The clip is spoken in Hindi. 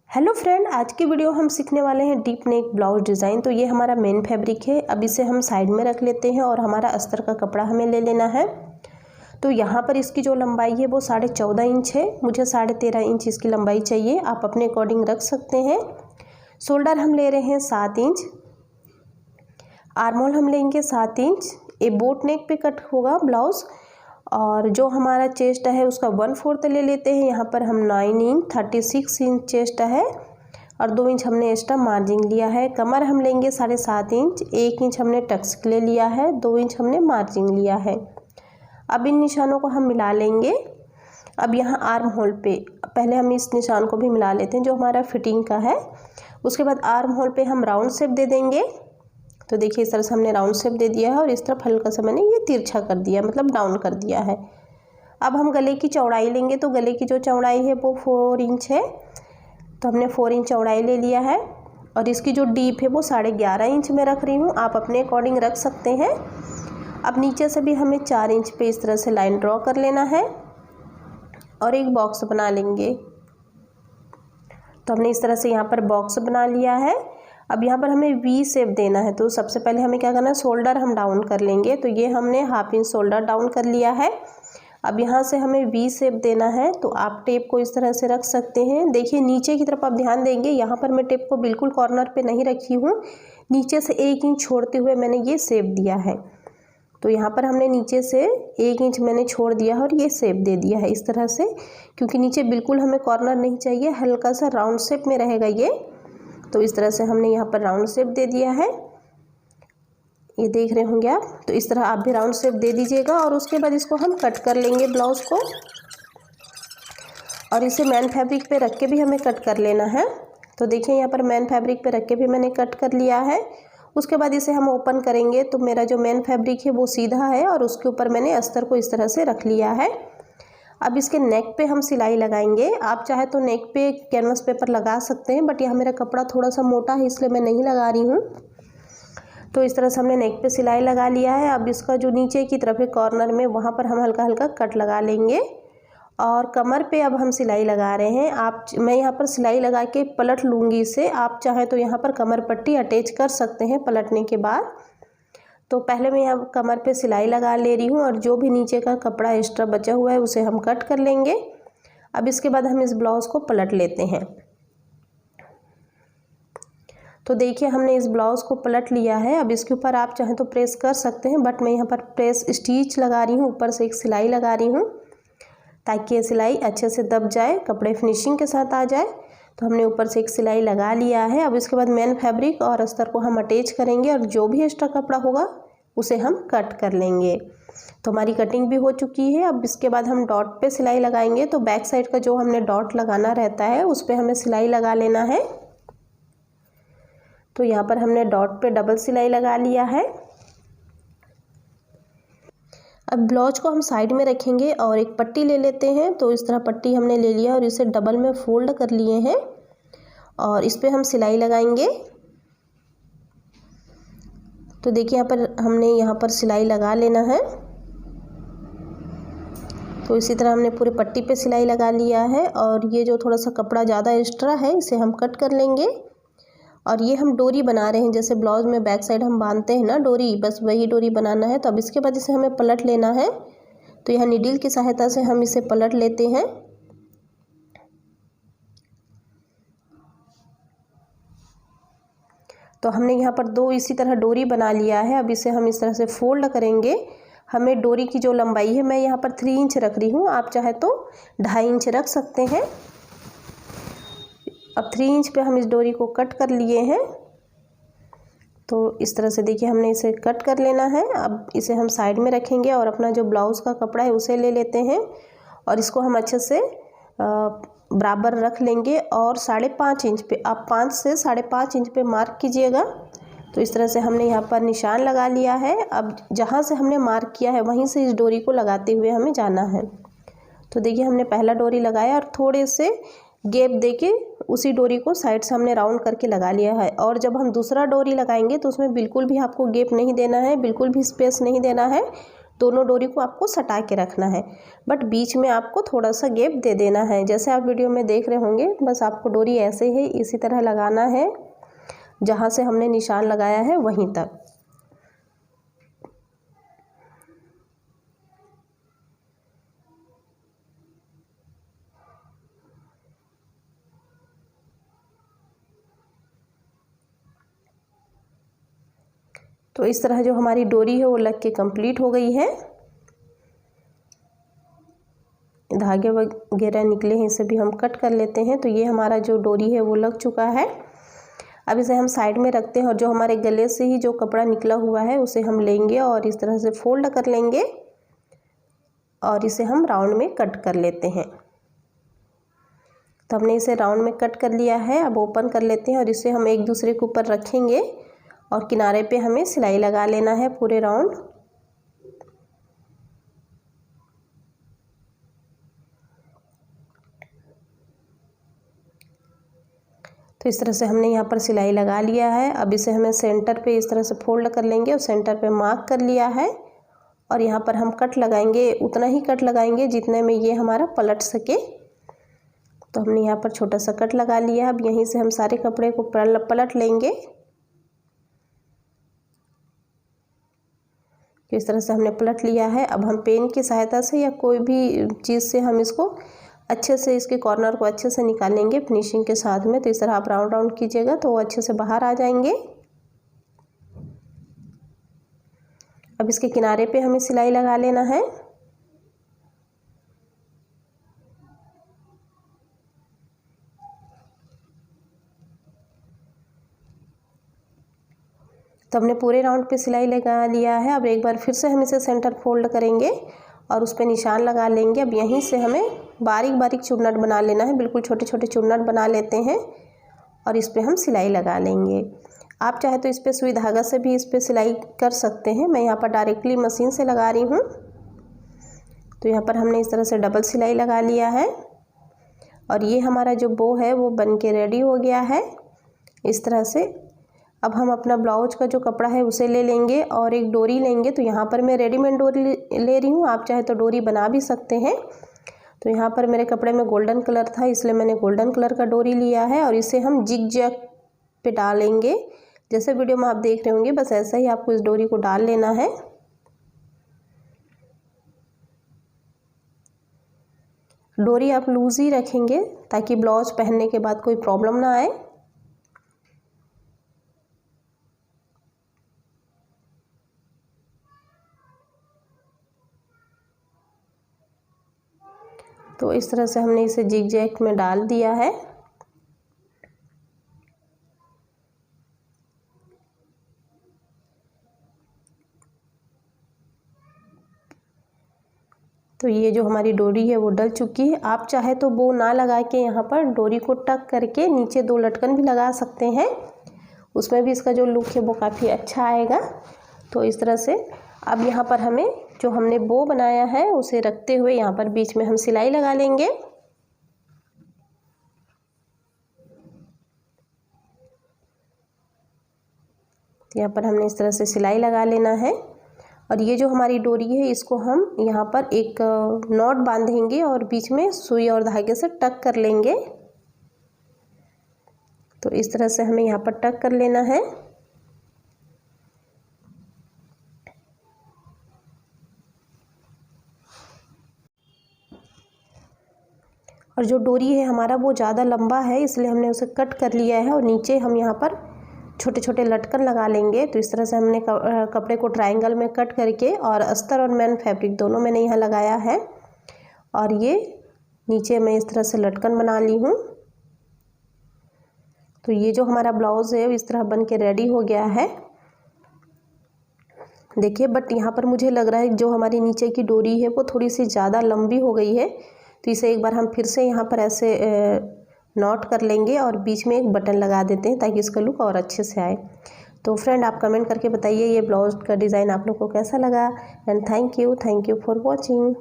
हेलो फ्रेंड, आज की वीडियो हम सीखने वाले हैं डीप नेक ब्लाउज डिज़ाइन। तो ये हमारा मेन फैब्रिक है। अब इसे हम साइड में रख लेते हैं और हमारा अस्तर का कपड़ा हमें ले लेना है। तो यहाँ पर इसकी जो लंबाई है वो 14.5 इंच है। मुझे 13.5 इंच इसकी लंबाई चाहिए। आप अपने अकॉर्डिंग रख सकते हैं। शोल्डर हम ले रहे हैं 7 इंच। आर्म होल हम लेंगे 7 इंच। ये बोट नेक पे कट होगा ब्लाउज। और जो हमारा चेस्ट है उसका 1/4 ले लेते हैं। यहाँ पर हम 9 इंच 36 इंच चेस्ट है और 2 इंच हमने एक्स्ट्रा मार्जिन लिया है। कमर हम लेंगे 7.5 इंच। 1 इंच हमने टक्स के लिए लिया है, 2 इंच हमने मार्जिन लिया है। अब इन निशानों को हम मिला लेंगे। अब यहाँ आर्म होल पे पहले हम इस निशान को भी मिला लेते हैं जो हमारा फिटिंग का है। उसके बाद आर्म होल पे हम राउंड शेप दे देंगे। तो देखिए इस तरह से हमने राउंड शेप दे दिया है और इस तरफ हल्का सा मैंने ये तिरछा कर दिया, मतलब डाउन कर दिया है। अब हम गले की चौड़ाई लेंगे। तो गले की जो चौड़ाई है वो 4 इंच है। तो हमने 4 इंच चौड़ाई ले लिया है और इसकी जो डीप है वो 11.5 इंच में रख रही हूँ। आप अपने अकॉर्डिंग रख सकते हैं। अब नीचे से भी हमें 4 इंच पे इस तरह से लाइन ड्रॉ कर लेना है और एक बॉक्स बना लेंगे। तो हमने इस तरह से यहाँ पर बॉक्स बना लिया है। अब यहाँ पर हमें वी शेप देना है। तो सबसे पहले हमें क्या करना है, शोल्डर हम डाउन कर लेंगे। तो ये हमने 1/2 इंच शोल्डर डाउन कर लिया है। अब यहाँ से हमें वी शेप देना है। तो आप टेप को इस तरह से रख सकते हैं। देखिए नीचे की तरफ आप ध्यान देंगे, यहाँ पर मैं टेप को बिल्कुल कॉर्नर पे नहीं रखी हूँ। नीचे से 1 इंच छोड़ते हुए मैंने ये शेप दिया है। तो यहाँ पर हमने नीचे से 1 इंच मैंने छोड़ दिया है और ये शेप दे दिया है इस तरह से, क्योंकि नीचे बिल्कुल हमें कॉर्नर नहीं चाहिए, हल्का सा राउंड शेप में रहेगा ये। तो इस तरह से हमने यहाँ पर राउंड शेप दे दिया है, ये देख रहे होंगे आप। तो इस तरह आप भी राउंड शेप दे दीजिएगा और उसके बाद इसको हम कट कर लेंगे ब्लाउज को। और इसे मैन फैब्रिक पे रख के भी हमें कट कर लेना है। तो देखिए यहाँ पर मैन फैब्रिक पे रख के भी मैंने कट कर लिया है। उसके बाद इसे हम ओपन करेंगे। तो मेरा जो मैन फैब्रिक है वो सीधा है और उसके ऊपर मैंने अस्तर को इस तरह से रख लिया है। अब इसके नेक पे हम सिलाई लगाएंगे। आप चाहे तो नेक पे कैनवस पेपर लगा सकते हैं, बट यहाँ मेरा कपड़ा थोड़ा सा मोटा है इसलिए मैं नहीं लगा रही हूँ। तो इस तरह से हमने नेक पे सिलाई लगा लिया है। अब इसका जो नीचे की तरफ है कॉर्नर में, वहाँ पर हम हल्का हल्का कट लगा लेंगे। और कमर पे अब हम सिलाई लगा रहे हैं। मैं यहाँ पर सिलाई लगा के पलट लूँगी इसे। आप चाहे तो यहाँ पर कमर पट्टी अटैच कर सकते हैं पलटने के बाद। तो पहले मैं यहाँ कमर पे सिलाई लगा ले रही हूँ और जो भी नीचे का कपड़ा एक्स्ट्रा बचा हुआ है उसे हम कट कर लेंगे। अब इसके बाद हम इस ब्लाउज़ को पलट लेते हैं। तो देखिए हमने इस ब्लाउज़ को पलट लिया है। अब इसके ऊपर आप चाहें तो प्रेस कर सकते हैं, बट मैं यहाँ पर प्रेस स्टिच लगा रही हूँ, ऊपर से एक सिलाई लगा रही हूँ ताकि ये सिलाई अच्छे से दब जाए, कपड़े फिनिशिंग के साथ आ जाए। तो हमने ऊपर से एक सिलाई लगा लिया है। अब इसके बाद मेन फैब्रिक और अस्तर को हम अटैच करेंगे और जो भी एक्स्ट्रा कपड़ा होगा उसे हम कट कर लेंगे। तो हमारी कटिंग भी हो चुकी है। अब इसके बाद हम डॉट पे सिलाई लगाएंगे। तो बैक साइड का जो हमने डॉट लगाना रहता है उस पर हमें सिलाई लगा लेना है। तो यहाँ पर हमने डॉट पे डबल सिलाई लगा लिया है। अब ब्लाउज को हम साइड में रखेंगे और एक पट्टी ले लेते हैं। तो इस तरह पट्टी हमने ले लिया और इसे डबल में फोल्ड कर लिए हैं और इस पे हम सिलाई लगाएंगे। तो देखिए हमने यहाँ पर सिलाई लगा लेना है। तो इसी तरह हमने पूरे पट्टी पे सिलाई लगा लिया है और ये जो थोड़ा सा कपड़ा ज़्यादा एक्स्ट्रा है इसे हम कट कर लेंगे। और ये हम डोरी बना रहे हैं, जैसे ब्लाउज में बैक साइड हम बांधते हैं ना डोरी, बस वही डोरी बनाना है। तो अब इसके बाद इसे हमें पलट लेना है। तो यह नीडल की सहायता से हम इसे पलट लेते हैं। तो हमने यहाँ पर 2 इसी तरह डोरी बना लिया है। अब इसे हम इस तरह से फोल्ड करेंगे। हमें डोरी की जो लंबाई है, मैं यहाँ पर 3 इंच रख रही हूँ, आप चाहे तो 2.5 इंच रख सकते हैं। अब 3 इंच पे हम इस डोरी को कट कर लिए हैं। तो इस तरह से देखिए हमने इसे कट कर लेना है। अब इसे हम साइड में रखेंगे और अपना जो ब्लाउज़ का कपड़ा है उसे ले लेते हैं और इसको हम अच्छे से बराबर रख लेंगे। और 5.5 इंच पे, आप 5 से 5.5 इंच पे मार्क कीजिएगा। तो इस तरह से हमने यहाँ पर निशान लगा लिया है। अब जहाँ से हमने मार्क किया है वहीं से इस डोरी को लगाते हुए हमें जाना है। तो देखिए हमने पहला डोरी लगाया और थोड़े से गैप देके उसी डोरी को साइड से हमने राउंड करके लगा लिया है। और जब हम दूसरा डोरी लगाएंगे तो उसमें बिल्कुल भी आपको गैप नहीं देना है, बिल्कुल भी स्पेस नहीं देना है। दोनों डोरी को आपको सटा के रखना है, बट बीच में आपको थोड़ा सा गैप दे देना है। जैसे आप वीडियो में देख रहे होंगे, बस आपको डोरी ऐसे ही इसी तरह लगाना है, जहाँ से हमने निशान लगाया है वहीं तक। तो इस तरह जो हमारी डोरी है वो लग के कंप्लीट हो गई है। धागे वगैरह निकले हैं, इसे भी हम कट कर लेते हैं। तो ये हमारा जो डोरी है वो लग चुका है। अब इसे हम साइड में रखते हैं और जो हमारे गले से ही जो कपड़ा निकला हुआ है उसे हम लेंगे और इस तरह से फोल्ड कर लेंगे और इसे हम राउंड में कट कर लेते हैं। तो हमने इसे राउंड में कट कर लिया है। अब ओपन कर लेते हैं और इसे हम एक दूसरे के ऊपर रखेंगे और किनारे पे हमें सिलाई लगा लेना है पूरे राउंड। तो इस तरह से हमने यहाँ पर सिलाई लगा लिया है। अब इसे हमें सेंटर पे इस तरह से फोल्ड कर लेंगे और सेंटर पे मार्क कर लिया है और यहाँ पर हम कट लगाएंगे, उतना ही कट लगाएंगे जितने में ये हमारा पलट सके। तो हमने यहाँ पर छोटा सा कट लगा लिया। अब यहीं से हम सारे कपड़े को पलट लेंगे। तो इस तरह से हमने पलट लिया है। अब हम पेन की सहायता से या कोई भी चीज़ से हम इसको अच्छे से, इसके कॉर्नर को अच्छे से निकालेंगे फिनिशिंग के साथ में। तो इस तरह आप राउंड राउंड कीजिएगा तो वो अच्छे से बाहर आ जाएंगे। अब इसके किनारे पे हमें सिलाई लगा लेना है। तो हमने पूरे राउंड पे सिलाई लगा लिया है। अब एक बार फिर से हम इसे सेंटर फोल्ड करेंगे और उस पर निशान लगा लेंगे। अब यहीं से हमें बारीक बारीक चुन्नट बना लेना है, बिल्कुल छोटे छोटे चुन्नट बना लेते हैं और इस पर हम सिलाई लगा लेंगे। आप चाहे तो इस पर सुई धागा से भी इस पर सिलाई कर सकते हैं। मैं यहाँ पर डायरेक्टली मशीन से लगा रही हूँ। तो यहाँ पर हमने इस तरह से डबल सिलाई लगा लिया है और ये हमारा जो बो है वो बन के रेडी हो गया है इस तरह से। अब हम अपना ब्लाउज का जो कपड़ा है उसे ले लेंगे और एक डोरी लेंगे। तो यहाँ पर मैं रेडीमेड डोरी ले रही हूँ, आप चाहे तो डोरी बना भी सकते हैं। तो यहाँ पर मेरे कपड़े में गोल्डन कलर था, इसलिए मैंने गोल्डन कलर का डोरी लिया है और इसे हम जिग जैग पे डालेंगे। जैसे वीडियो में आप देख रहे होंगे, बस ऐसा ही आपको इस डोरी को डाल लेना है। डोरी आप लूज ही रखेंगे ताकि ब्लाउज पहनने के बाद कोई प्रॉब्लम ना आए। तो इस तरह से हमने इसे जिग जैग में डाल दिया है। तो ये जो हमारी डोरी है वो डल चुकी है। आप चाहे तो बो ना लगा के यहाँ पर डोरी को टक करके नीचे 2 लटकन भी लगा सकते हैं, उसमें भी इसका जो लुक है वो काफ़ी अच्छा आएगा। तो इस तरह से अब यहाँ पर हमें जो हमने बो बनाया है उसे रखते हुए यहाँ पर बीच में हम सिलाई लगा लेंगे। यहाँ पर हमने इस तरह से सिलाई लगा लेना है और ये जो हमारी डोरी है इसको हम यहाँ पर एक नॉट बांधेंगे और बीच में सुई और धागे से टक कर लेंगे। तो इस तरह से हमें यहाँ पर टक कर लेना है। और जो डोरी है हमारा वो ज़्यादा लंबा है, इसलिए हमने उसे कट कर लिया है और नीचे हम यहाँ पर छोटे छोटे लटकन लगा लेंगे। तो इस तरह से हमने कपड़े को ट्रायंगल में कट करके और अस्तर और मैन फैब्रिक दोनों मैंने यहाँ लगाया है और ये नीचे मैं इस तरह से लटकन बना ली हूँ। तो ये जो हमारा ब्लाउज़ है इस तरह बन के रेडी हो गया है, देखिए। बट यहाँ पर मुझे लग रहा है जो हमारी नीचे की डोरी है वो थोड़ी सी ज़्यादा लंबी हो गई है। तो इसे एक बार हम फिर से यहाँ पर ऐसे नॉट कर लेंगे और बीच में एक बटन लगा देते हैं ताकि इसका लुक और अच्छे से आए। तो फ्रेंड आप कमेंट करके बताइए ये ब्लाउज का डिज़ाइन आप लोग को कैसा लगा। And thank you for watching.